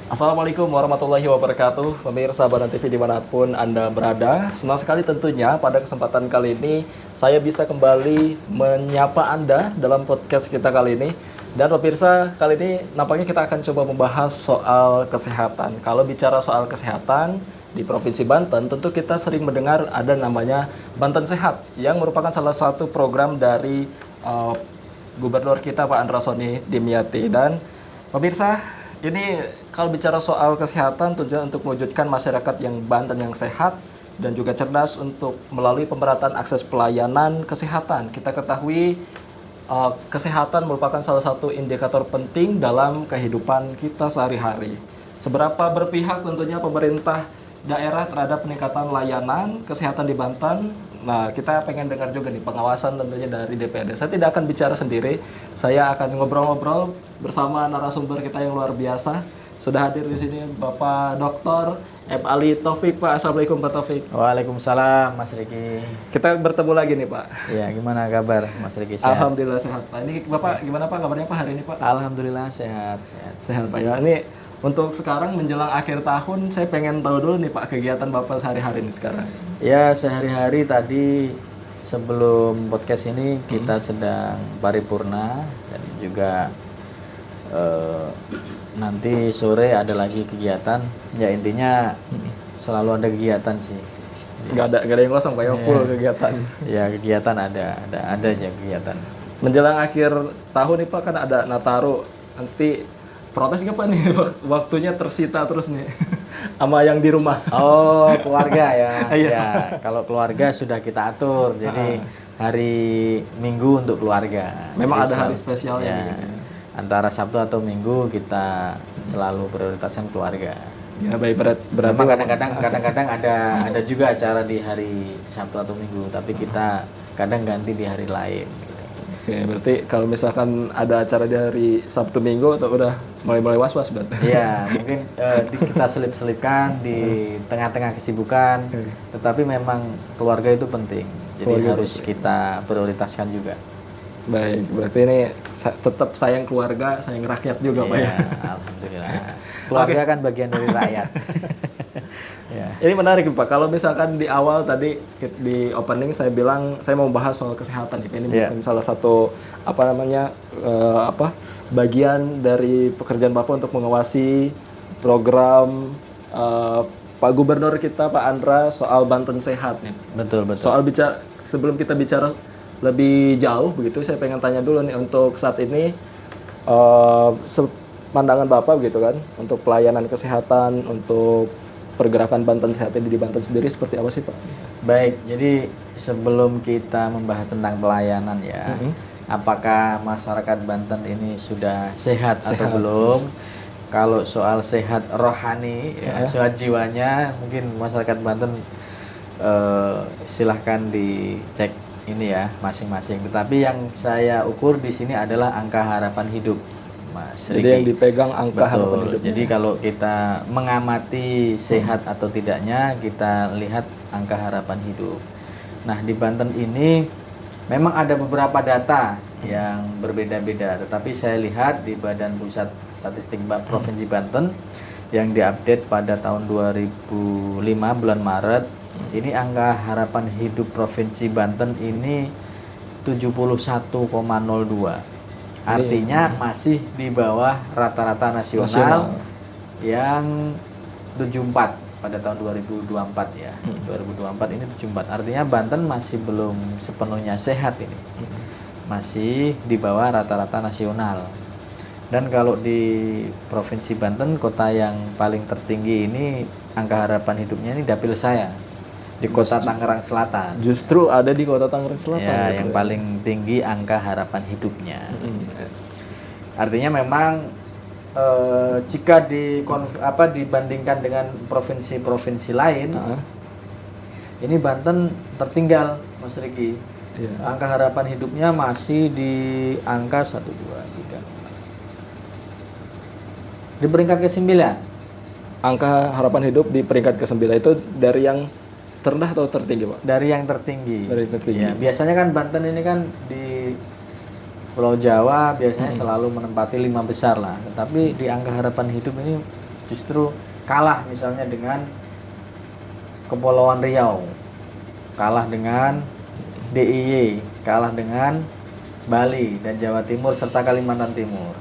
Assalamualaikum warahmatullahi wabarakatuh, pemirsa Badan TV dimanapun Anda berada. Senang sekali tentunya pada kesempatan kali ini saya bisa kembali menyapa Anda dalam podcast kita kali ini. Dan pemirsa, kali ini nampaknya kita akan coba membahas soal kesehatan. Kalau bicara soal kesehatan di Provinsi Banten, tentu kita sering mendengar ada namanya Banten Sehat yang merupakan salah satu program dari Gubernur kita Pak Andra Soni Dimyati. Dan pemirsa, ini kalau bicara soal kesehatan, tujuan untuk mewujudkan masyarakat yang Banten yang sehat dan juga cerdas untuk melalui pemerataan akses pelayanan kesehatan. Kita ketahui kesehatan merupakan salah satu indikator penting dalam kehidupan kita sehari-hari. Seberapa berpihak tentunya pemerintah daerah terhadap peningkatan layanan kesehatan di Banten. Nah, kita pengen dengar juga nih pengawasan tentunya dari DPRD. Saya tidak akan bicara sendiri, saya akan ngobrol-ngobrol bersama narasumber kita yang luar biasa. Sudah hadir di sini Bapak Dr. M. Ali Taufik, Pak. Assalamualaikum Pak Taufik. Waalaikumsalam Mas Riki. Kita bertemu lagi nih Pak. Ya, gimana kabar Mas Riki? Sehat? Alhamdulillah sehat Pak. Ini Bapak gimana Pak kabarnya Pak hari ini Pak? Alhamdulillah sehat. Sehat Pak ya. Ini untuk sekarang menjelang akhir tahun, saya pengen tahu dulu nih Pak kegiatan Bapak sehari-hari ini sekarang. Ya, sehari-hari tadi sebelum podcast ini kita sedang paripurna dan juga nanti sore ada lagi kegiatan. Ya intinya selalu ada kegiatan sih. Nggak ada yang kosong Pak ya, full kegiatan. Ya kegiatan ada aja kegiatan. Menjelang akhir tahun nih Pak kan ada Nataru. Nanti protes nggak Pak nih waktunya tersita terus nih sama yang di rumah. Oh, keluarga ya. Iya. Ya, kalau keluarga sudah kita atur. Jadi hari Minggu untuk keluarga. Memang Jadi ada hari spesialnya ya, gitu. antara Sabtu atau Minggu kita selalu prioritaskan keluarga. Ya baik, berarti Memang kadang-kadang ada juga acara di hari Sabtu atau Minggu, tapi kita kadang ganti di hari lain. Oke, berarti kalau misalkan ada acara di hari Sabtu Minggu atau udah mulai was-was berarti. Iya, mungkin kita selip-selipkan di tengah-tengah kesibukan, tetapi memang keluarga itu penting. Jadi Keluarga harus kita prioritaskan juga. Baik, berarti ini tetap sayang keluarga, sayang rakyat juga Pak ya. Iya, alhamdulillah. Keluarga kan bagian dari rakyat. Ya. Ini menarik Pak, kalau misalkan di awal tadi di opening saya bilang saya mau bahas soal kesehatan. Ini mungkin salah satu bagian dari pekerjaan Bapak untuk mengawasi program Pak Gubernur kita Pak Andra soal Banten Sehat nih. Betul. Soal sebelum kita bicara lebih jauh begitu, saya pengen tanya dulu nih untuk saat ini pandangan Bapak gitu kan untuk pelayanan kesehatan, untuk pergerakan Banten Sehat ini di Banten sendiri seperti apa sih Pak? Baik, jadi sebelum kita membahas tentang pelayanan ya, apakah masyarakat Banten ini sudah sehat atau belum? Kalau soal sehat rohani, sehat jiwanya, mungkin masyarakat Banten silahkan dicek ini ya masing-masing. Tetapi yang saya ukur di sini adalah angka harapan hidup, Mas Riki. Jadi yang dipegang angka harapan hidup. Jadi kalau kita mengamati sehat atau tidaknya, kita lihat angka harapan hidup. Nah di Banten ini memang ada beberapa data yang berbeda-beda, tetapi saya lihat di Badan Pusat Statistik Provinsi Banten yang diupdate pada tahun 2005 bulan Maret, ini angka harapan hidup Provinsi Banten ini 71,02. Artinya masih di bawah rata-rata nasional yang 74 pada tahun 2024 ya. 2024 ini 74. Artinya Banten masih belum sepenuhnya sehat ini. Masih di bawah rata-rata nasional. Dan kalau di Provinsi Banten, kota yang paling tertinggi ini angka harapan hidupnya ini dapil saya di Kota Tangerang Selatan. Justru ada di Kota Tangerang Selatan. Ya, yang paling tinggi angka harapan hidupnya. Artinya memang jika dibandingkan dengan provinsi-provinsi lain, ini Banten tertinggal, Mas Riki. Angka harapan hidupnya masih di angka 1, 2, 3, 4. Di peringkat ke-9. Angka harapan hidup di peringkat ke-9 itu dari yang terendah atau tertinggi, Pak? Dari yang tertinggi. Dari yang tertinggi. Ya, biasanya kan Banten ini kan di Pulau Jawa biasanya selalu menempati 5 besar lah. Tetapi di angka harapan hidup ini justru kalah misalnya dengan Kepulauan Riau, kalah dengan DIY, kalah dengan Bali dan Jawa Timur serta Kalimantan Timur.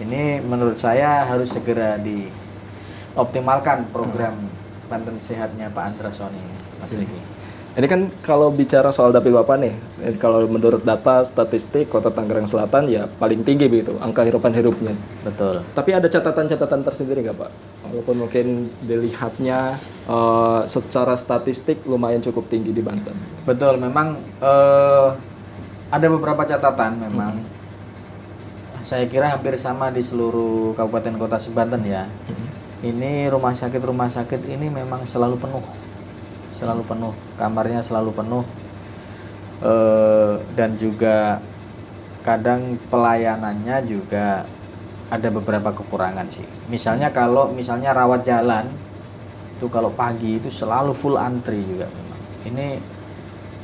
Ini menurut saya harus segera dioptimalkan program Banten Sehatnya Pak Andrasoni, Mas Riki. Ini kan kalau bicara soal dapil Bapak nih, kalau menurut data statistik Kota Tangerang Selatan ya paling tinggi begitu angka hirupan hidupnya. Betul. Tapi ada catatan-catatan tersendiri nggak Pak? Walaupun mungkin dilihatnya secara statistik lumayan cukup tinggi di Banten. Betul, memang ada beberapa catatan memang. Saya kira hampir sama di seluruh kabupaten kota Banten ya. Ini rumah sakit ini memang selalu penuh. Selalu penuh, kamarnya selalu penuh. Dan juga kadang pelayanannya juga ada beberapa kekurangan sih. Misalnya kalau rawat jalan itu kalau pagi itu selalu full antri juga memang. Ini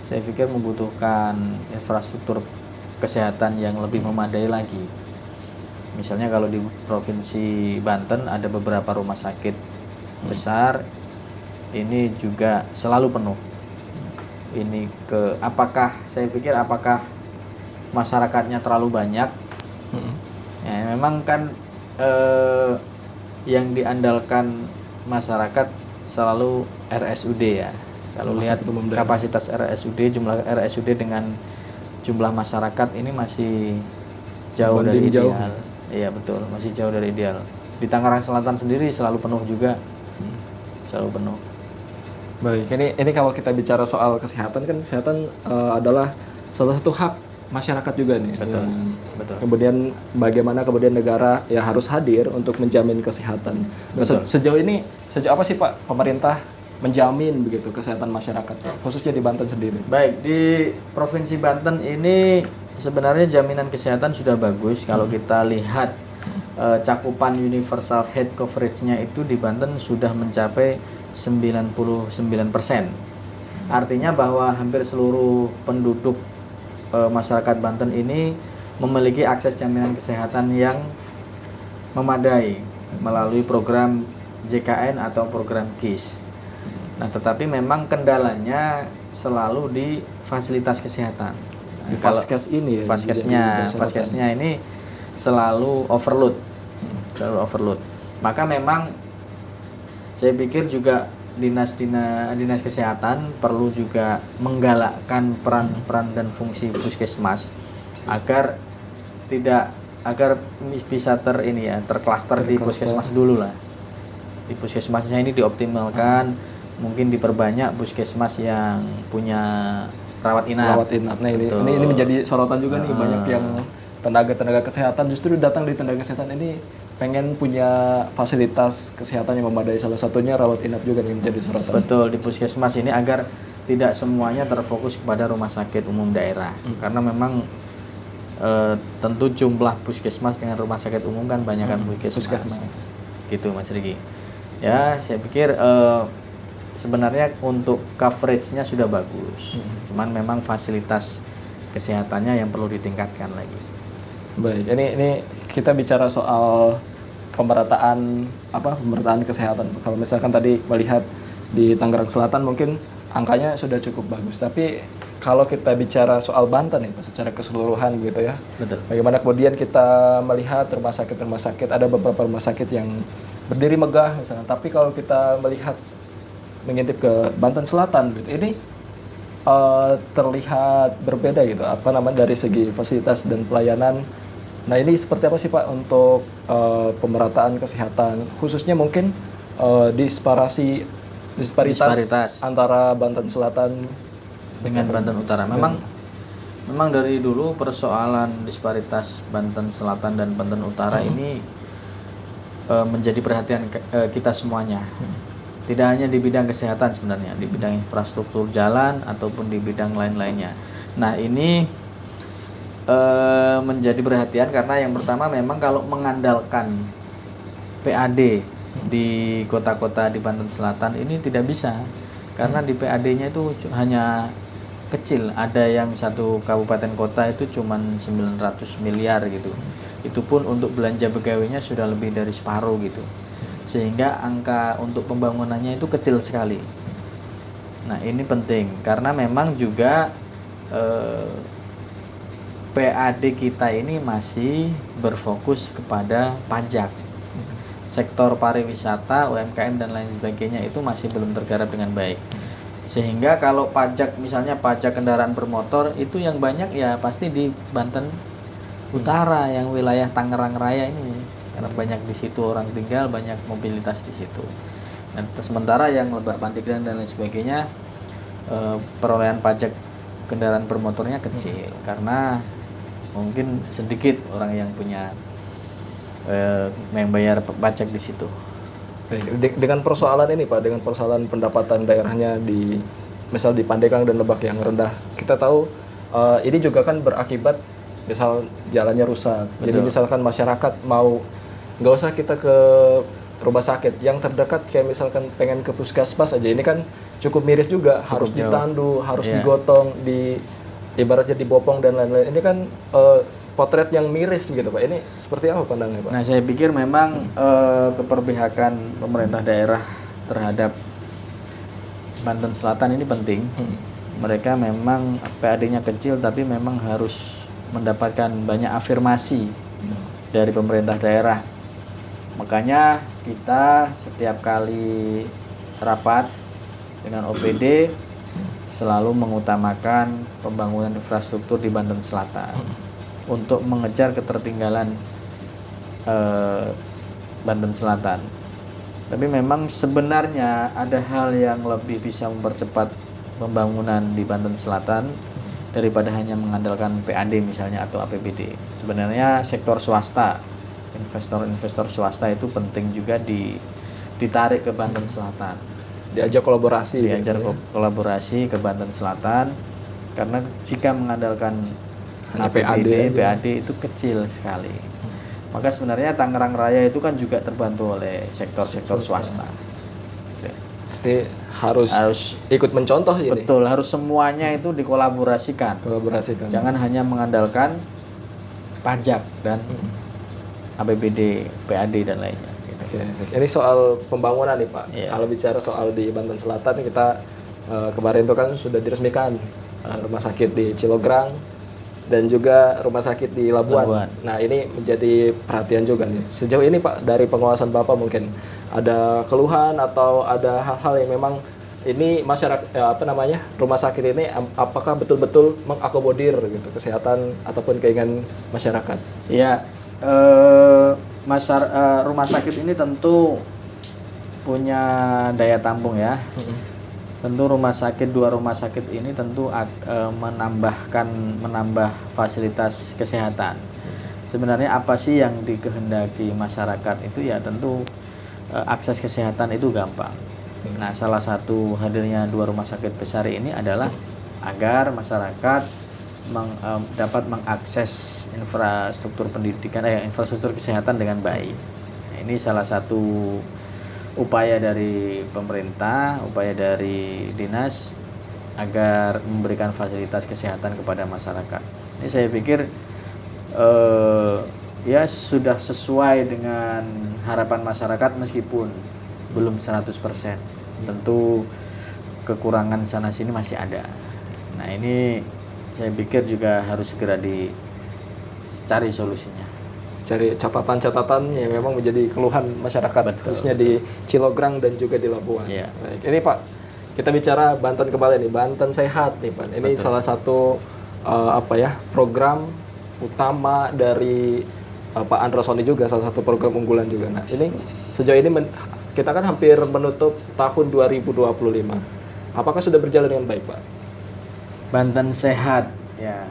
saya pikir membutuhkan infrastruktur kesehatan yang lebih memadai lagi. Misalnya kalau di Provinsi Banten ada beberapa rumah sakit besar, ini juga selalu penuh. Ini saya pikir apakah masyarakatnya terlalu banyak? Ya, memang kan yang diandalkan masyarakat selalu RSUD ya. Kalau lihat kapasitas jumlah RSUD dengan jumlah masyarakat ini masih jauh dari ideal. Iya betul, masih jauh dari ideal. Di Tangerang Selatan sendiri selalu penuh juga, selalu penuh. Baik, ini kalau kita bicara soal kesehatan kan kesehatan adalah salah satu hak masyarakat juga nih. Betul, betul. Kemudian bagaimana kemudian negara ya harus hadir untuk menjamin kesehatan. Betul. Sejauh apa sih Pak pemerintah menjamin begitu kesehatan masyarakat, khususnya di Banten sendiri? Baik, di Provinsi Banten ini sebenarnya jaminan kesehatan sudah bagus. Kalau kita lihat cakupan universal health coverage-nya itu di Banten sudah mencapai 99%. Artinya bahwa hampir seluruh penduduk masyarakat Banten ini memiliki akses jaminan kesehatan yang memadai melalui program JKN atau program KIS. Nah, tetapi memang kendalanya selalu di fasilitas kesehatan. Di Vaskes ini ya. Vaskesnya ini selalu overload. Maka memang saya pikir juga dinas kesehatan perlu juga menggalakkan peran dan fungsi puskesmas agar bisa terklaster di puskesmas dulu lah. Di puskesmasnya ini dioptimalkan, mungkin diperbanyak puskesmas yang punya rawat inap. Nah, ini menjadi sorotan juga nih, banyak yang tenaga kesehatan justru datang di tenaga kesehatan ini pengen punya fasilitas kesehatan yang memadai, salah satunya rawat inap juga nih menjadi sorotan. Betul, di puskesmas ini agar tidak semuanya terfokus kepada rumah sakit umum daerah. Karena memang tentu jumlah puskesmas dengan rumah sakit umum kan banyakkan puskesmas. Gitu Mas Riki. Ya, saya pikir sebenarnya untuk coverage-nya sudah bagus. Cuman memang fasilitas kesehatannya yang perlu ditingkatkan lagi. Baik, ini kita bicara soal pemerataan kesehatan. Kalau misalkan tadi melihat di Tangerang Selatan mungkin angkanya sudah cukup bagus, tapi kalau kita bicara soal Banten nih secara keseluruhan gitu ya. Betul. Bagaimana kemudian kita melihat rumah sakit, ada beberapa rumah sakit yang berdiri megah misalnya, tapi kalau kita mengintip ke Banten Selatan gitu, ini terlihat berbeda gitu, dari segi fasilitas dan pelayanan. Nah, ini seperti apa sih Pak untuk pemerataan kesehatan, khususnya mungkin disparitas antara Banten Selatan dengan Banten Utara. Memang dari dulu persoalan disparitas Banten Selatan dan Banten Utara ini menjadi perhatian kita semuanya. Tidak hanya di bidang kesehatan sebenarnya, di bidang infrastruktur jalan ataupun di bidang lain-lainnya. Nah, ini menjadi perhatian karena yang pertama memang kalau mengandalkan PAD di kota-kota di Banten Selatan ini tidak bisa. Karena di PAD-nya itu hanya kecil, ada yang satu kabupaten kota itu cuma 900 miliar gitu. Itu pun untuk belanja pegawainya sudah lebih dari separuh gitu. sehingga angka untuk pembangunannya itu kecil sekali. Nah, ini penting karena memang juga PAD kita ini masih berfokus kepada pajak. Sektor pariwisata, UMKM dan lain sebagainya itu masih belum tergarap dengan baik. Sehingga kalau pajak, misalnya pajak kendaraan bermotor itu yang banyak ya pasti di Banten Utara, yang wilayah Tangerang Raya ini, karena banyak di situ orang tinggal, banyak mobilitas di situ. Dan sementara yang Lebak Pandeglang dan lain sebagainya perolehan pajak kendaraan bermotornya kecil karena mungkin sedikit orang yang punya yang bayar pajak di situ. Dengan persoalan ini Pak, dengan persoalan pendapatan daerahnya di misal di Pandeglang dan Lebak yang rendah, kita tahu ini juga kan berakibat misal jalannya rusak. Betul. Jadi misalkan masyarakat mau nggak usah kita ke rumah sakit yang terdekat, kayak misalkan pengen ke puskesmas aja, ini kan cukup miris juga, harus jauh. ditandu, harus digotong, ibaratnya dibopong dan lain-lain. Ini kan potret yang miris gitu Pak. Ini seperti apa pandangannya Pak? Nah, saya pikir memang keperpihakan pemerintah daerah terhadap Banten Selatan ini penting. Mereka memang PAD-nya kecil tapi memang harus mendapatkan banyak afirmasi dari pemerintah daerah. Makanya kita setiap kali rapat dengan OPD selalu mengutamakan pembangunan infrastruktur di Banten Selatan untuk mengejar ketertinggalan Banten Selatan. Tapi memang sebenarnya ada hal yang lebih bisa mempercepat pembangunan di Banten Selatan daripada hanya mengandalkan PAD misalnya atau APBD. Sebenarnya sektor swasta, investor-investor swasta itu penting juga ditarik ke Banten Selatan. Diajak kolaborasi. Kolaborasi ke Banten Selatan, karena jika mengandalkan hanya PAD itu kecil sekali. Maka sebenarnya Tangerang Raya itu kan juga terbantu oleh sektor-sektor swasta. Berarti harus ikut mencontoh ini. Betul, harus semuanya itu dikolaborasikan. Jangan hanya mengandalkan pajak dan APBD, PAD dan lainnya. Oke. Ini soal pembangunan nih Pak. Iya. Kalau bicara soal di Banten Selatan, kita kemarin itu kan sudah diresmikan rumah sakit di Cilograng dan juga rumah sakit di Labuan. Nah, ini menjadi perhatian juga nih. Sejauh ini Pak, dari pengawasan Bapak mungkin ada keluhan atau ada hal-hal yang memang ini masyarakat rumah sakit ini apakah betul-betul mengakomodir gitu kesehatan ataupun keinginan masyarakat? Iya, rumah sakit ini tentu punya daya tampung ya. Tentu dua rumah sakit ini tentu menambah fasilitas kesehatan. Sebenarnya apa sih yang dikehendaki masyarakat itu ya tentu akses kesehatan itu gampang. Nah, salah satu hadirnya dua rumah sakit besar ini adalah agar masyarakat dapat mengakses infrastruktur pendidikan, infrastruktur kesehatan dengan baik. Nah, ini salah satu upaya dari pemerintah, upaya dari dinas agar memberikan fasilitas kesehatan kepada masyarakat. Ini saya pikir ya sudah sesuai dengan harapan masyarakat meskipun belum 100%. Tentu kekurangan sana sini masih ada. Nah, ini saya pikir juga harus segera dicari solusinya. Cari catatan-catatan yang memang menjadi keluhan masyarakat. Betul, khususnya di Cilograng dan juga di Labuan. Yeah. Baik. Ini Pak, kita bicara Banten kembali nih, Banten Sehat nih Pak. Ini salah satu program utama dari Pak Androsoni juga, salah satu program unggulan juga. Nah, ini sejauh ini kita kan hampir menutup tahun 2025. Apakah sudah berjalan dengan baik Pak? Banten Sehat ya,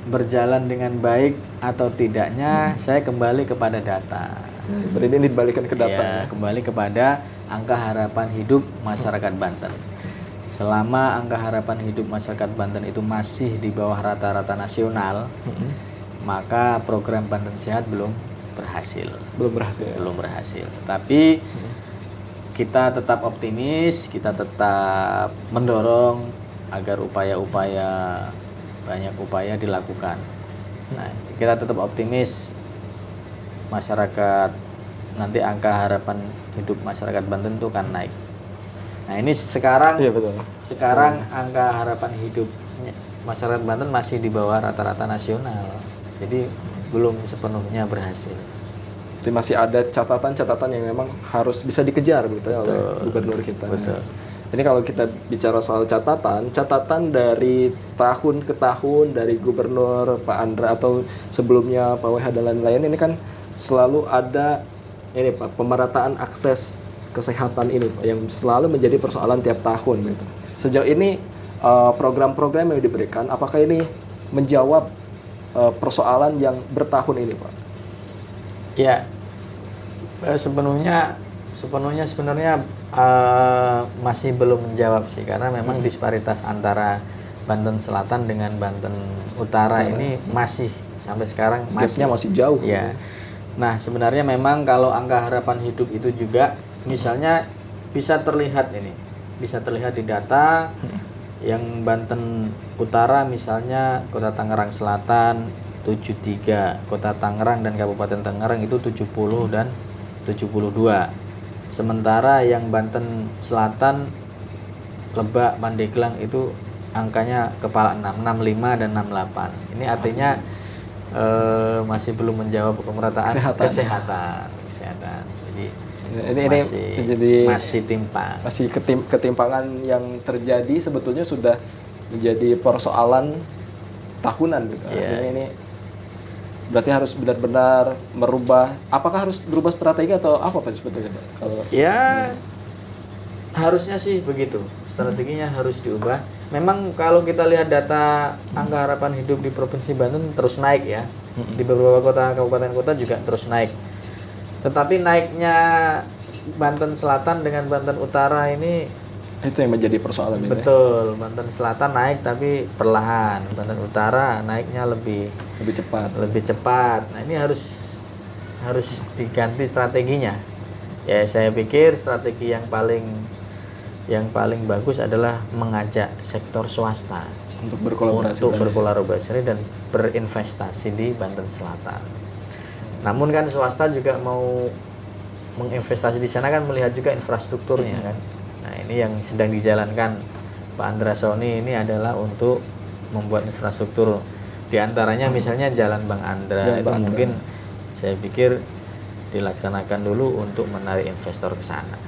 berjalan dengan baik atau tidaknya saya kembali kepada data. Berarti ini dibalikan ke data. Ya, kembali kepada angka harapan hidup masyarakat Banten. Selama angka harapan hidup masyarakat Banten itu masih di bawah rata-rata nasional, maka program Banten Sehat belum berhasil. Belum berhasil. Tapi kita tetap optimis, kita tetap mendorong agar banyak upaya dilakukan. Nah, kita tetap optimis masyarakat nanti angka harapan hidup masyarakat Banten itu kan naik. Nah ini sekarang Iya betul. sekarang angka harapan hidup masyarakat Banten masih di bawah rata-rata nasional, jadi belum sepenuhnya berhasil. Jadi masih ada catatan-catatan yang memang harus bisa dikejar gitu ya oleh Betul. gubernur kita. Betul. Ini kalau kita bicara soal catatan dari tahun ke tahun dari gubernur Pak Andra atau sebelumnya Pak WH dan lain-lain ini kan selalu ada ini Pak pemerataan akses kesehatan ini Pak yang selalu menjadi persoalan tiap tahun gitu. Sejauh ini program-program yang diberikan apakah ini menjawab persoalan yang bertahun ini Pak? Ya, sepenuhnya sebenarnya masih belum menjawab sih, karena memang disparitas antara Banten Selatan dengan Banten Utara ini masih sampai sekarang masih jauh. Ya. Nah, sebenarnya memang kalau angka harapan hidup itu juga misalnya bisa terlihat di data yang Banten Utara misalnya Kota Tangerang Selatan 73, Kota Tangerang dan Kabupaten Tangerang itu 70 dan 72. Sementara yang Banten Selatan, Lebak, Pandeglang itu angkanya kepala 6, 65 dan 68. Ini artinya masih belum menjawab pemerataan kesehatan. Jadi masih timpang. Masih ketimpangan yang terjadi sebetulnya sudah menjadi persoalan tahunan gitu. Artinya ini berarti harus benar-benar merubah. Apakah harus berubah strategi atau apa Pak sebetulnya Pak? Kalau harusnya sih begitu. Strateginya harus diubah. Memang kalau kita lihat data angka harapan hidup di Provinsi Banten terus naik ya. Di beberapa kota, kabupaten kota juga terus naik. Tetapi naiknya Banten Selatan dengan Banten Utara ini itu yang menjadi persoalan ini. Betul, Banten Selatan naik tapi perlahan. Banten Utara naiknya lebih cepat. Nah, ini harus diganti strateginya. Ya, saya pikir strategi yang paling bagus adalah mengajak sektor swasta untuk berkolaborasi dan berinvestasi di Banten Selatan. Namun kan swasta juga mau menginvestasi di sana kan melihat juga infrastrukturnya kan. Nah, ini yang sedang dijalankan Pak Andra Soni ini adalah untuk membuat infrastruktur. Di antaranya misalnya Jalan Bang Andra itu mungkin saya pikir dilaksanakan dulu untuk menarik investor ke sana.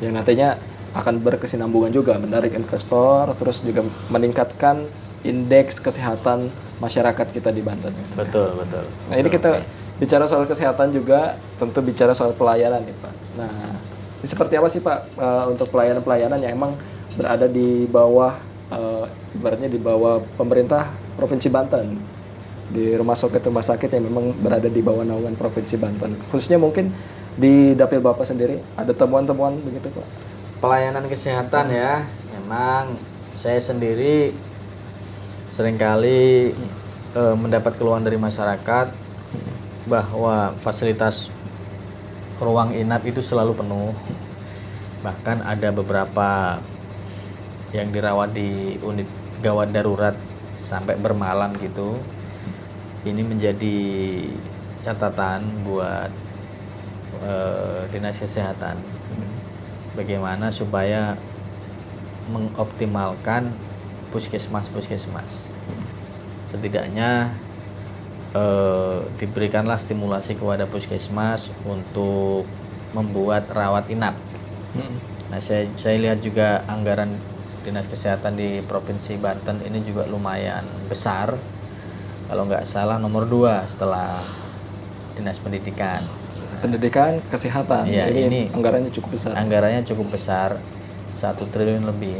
Yang nantinya akan berkesinambungan juga menarik investor, terus juga meningkatkan indeks kesehatan masyarakat kita di Banten. Betul. Nah, ini kita bicara soal kesehatan juga tentu bicara soal pelayanan nih Pak. Nah, ini seperti apa sih Pak untuk pelayanan-pelayanan yang emang berada di bawah ibaratnya di bawah pemerintah Provinsi Banten, di rumah sakit yang memang berada di bawah naungan Provinsi Banten, khususnya mungkin di dapil Bapak sendiri ada temuan-temuan begitu Pak? Pelayanan kesehatan ya, memang saya sendiri seringkali mendapat keluhan dari masyarakat bahwa fasilitas ruang inap itu selalu penuh. Bahkan ada beberapa yang dirawat di unit gawat darurat sampai bermalam gitu. Ini menjadi catatan buat Dinas Kesehatan. Bagaimana supaya mengoptimalkan puskesmas. Setidaknya diberikanlah stimulasi kepada puskesmas untuk membuat rawat inap. Nah, saya lihat juga anggaran Dinas Kesehatan di Provinsi Banten ini juga lumayan besar. Kalau nggak salah nomor 2 setelah Dinas Pendidikan. Pendidikan, kesehatan. Ya, ini anggarannya cukup besar. Anggarannya cukup besar, 1 triliun lebih.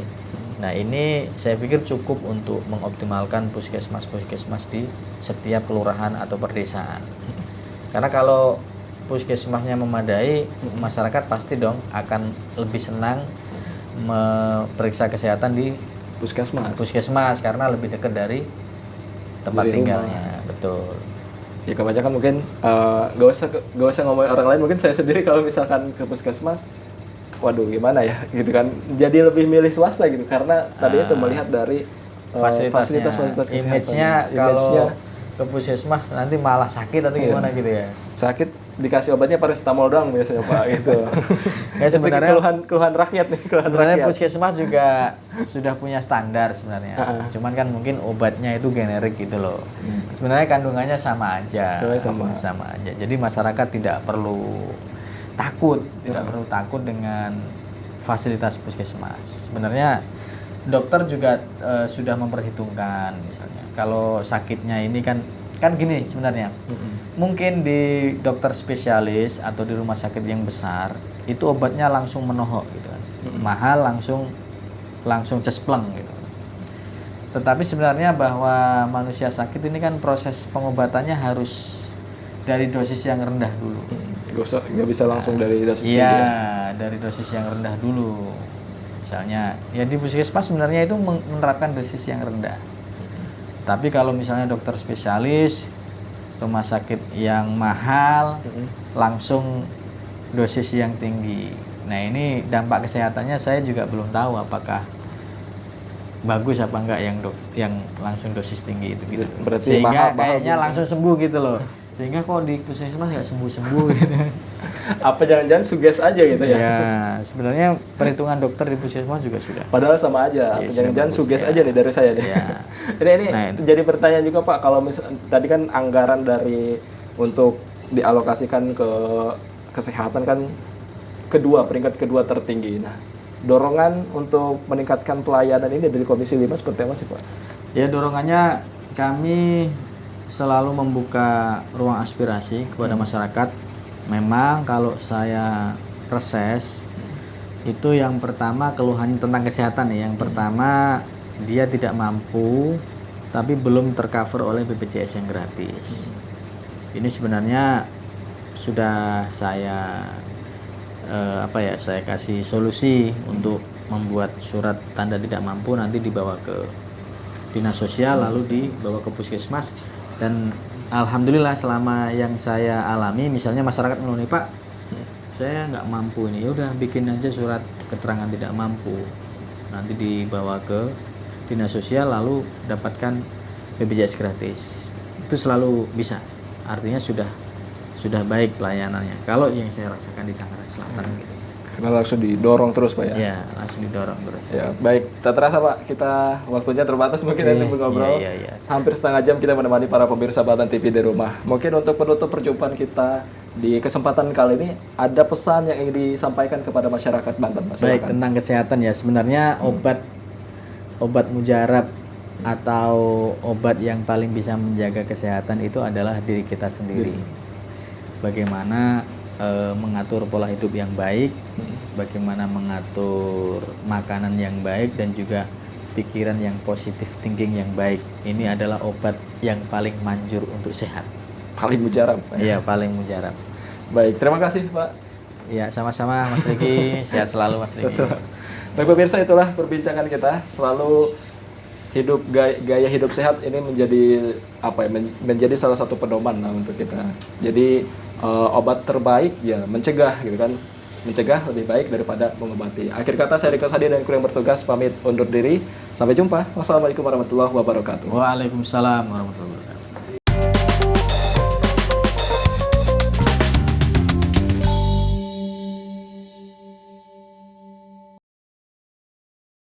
Nah, ini saya pikir cukup untuk mengoptimalkan puskesmas di setiap kelurahan atau perdesaan. Karena kalau puskesmasnya memadai, masyarakat pasti dong akan lebih senang memeriksa kesehatan di puskesmas karena lebih dekat dari tempat tinggalnya. Betul. Ya kebanyakan mungkin gak usah ngomongin orang lain, mungkin saya sendiri kalau misalkan ke puskesmas, waduh gimana ya gitu kan, jadi lebih milih swasta gitu karena tadi itu melihat dari fasilitas kesehatan. Image-nya kalau ke puskesmas nanti malah sakit atau gimana gitu ya. Sakit dikasih obatnya paracetamol doang biasanya Pak gitu. Ya Itu sebenarnya keluhan rakyat nih, keluhan sebenarnya rakyat. puskesmas juga sudah punya standar sebenarnya. Cuman kan mungkin obatnya itu generik gitu loh. Sebenarnya kandungannya sama aja. Kandungannya sama. Sama aja. Jadi masyarakat tidak perlu takut dengan fasilitas puskesmas. Sebenarnya dokter juga sudah memperhitungkan misalnya kalau sakitnya ini kan gini sebenarnya. Mungkin di dokter spesialis atau di rumah sakit yang besar itu obatnya langsung menohok gitu kan. Mahal langsung cespleng gitu. Tetapi sebenarnya bahwa manusia sakit ini kan proses pengobatannya harus dari dosis yang rendah dulu. Nggak bisa langsung dari dosis tinggi. Iya, dari dosis yang rendah dulu. Misalnya, ya di puskesmas sebenarnya itu menerapkan dosis yang rendah. Tapi kalau misalnya dokter spesialis, rumah sakit yang mahal, langsung dosis yang tinggi. Nah ini dampak kesehatannya saya juga belum tahu apakah bagus apa enggak yang langsung dosis tinggi itu gitu. Berarti Sehingga mahal kayaknya gitu. langsung sembuh gitu loh. Sehingga kok di puskesmas nggak sembuh-sembuh gitu. Apa jangan-jangan suges aja gitu ya? Ya, sebenarnya perhitungan dokter di puskesmas juga sudah. Padahal sama aja. Iya, Jangan-jangan sudah suges bagus, aja ya. nih dari saya nih. Iya. Ini Nah, jadi pertanyaan juga Pak, kalau tadi kan anggaran dari untuk dialokasikan ke kesehatan kan peringkat kedua tertinggi. Nah, dorongan untuk meningkatkan pelayanan ini dari Komisi 5 seperti apa sih Pak? Ya dorongannya kami selalu membuka ruang aspirasi kepada masyarakat. Memang kalau saya reses itu yang pertama keluhan tentang kesehatan ya. Yang pertama dia tidak mampu tapi belum tercover oleh BPJS yang gratis. Ini sebenarnya sudah saya saya kasih solusi untuk membuat surat tanda tidak mampu nanti dibawa ke dinas sosial lalu dibawa ke puskesmas. Dan alhamdulillah selama yang saya alami misalnya masyarakat menurut Pak saya nggak mampu ini, ya udah bikin aja surat keterangan tidak mampu, nanti dibawa ke dinas sosial lalu dapatkan BPJS gratis. Itu selalu bisa, artinya sudah baik pelayanannya kalau yang saya rasakan di Tangerang Selatan gitu. Karena langsung didorong terus Pak ya? Ya langsung didorong terus. Ya, baik. Tak terasa Pak, kita waktunya terbatas mungkin nanti ngobrol. Iya. Hampir setengah jam kita menemani para pemirsa Batan TV di rumah. Mungkin untuk penutup perjumpaan kita di kesempatan kali ini, ada pesan yang ingin disampaikan kepada masyarakat Banten Pak? Baik, Silakan. tentang kesehatan ya. Sebenarnya obat mujarab atau obat yang paling bisa menjaga kesehatan itu adalah diri kita sendiri. Bagaimana mengatur pola hidup yang baik, bagaimana mengatur makanan yang baik dan juga pikiran yang positif, thinking yang baik. Ini adalah obat yang paling manjur untuk sehat. Paling mujarab Pak. Iya, paling mujarab. Baik, terima kasih Pak. Ya, sama-sama Mas Riki. Sehat selalu Mas Riki. Baik pemirsa, itulah perbincangan kita. Selalu gaya hidup sehat ini menjadi salah satu pedoman lah untuk kita. Jadi obat terbaik ya mencegah gitu kan. Mencegah lebih baik daripada mengobati. Akhir kata saya Riko Sadi dan kru yang bertugas pamit undur diri. Sampai jumpa. Wassalamualaikum warahmatullahi wabarakatuh. Waalaikumsalam warahmatullahi wabarakatuh.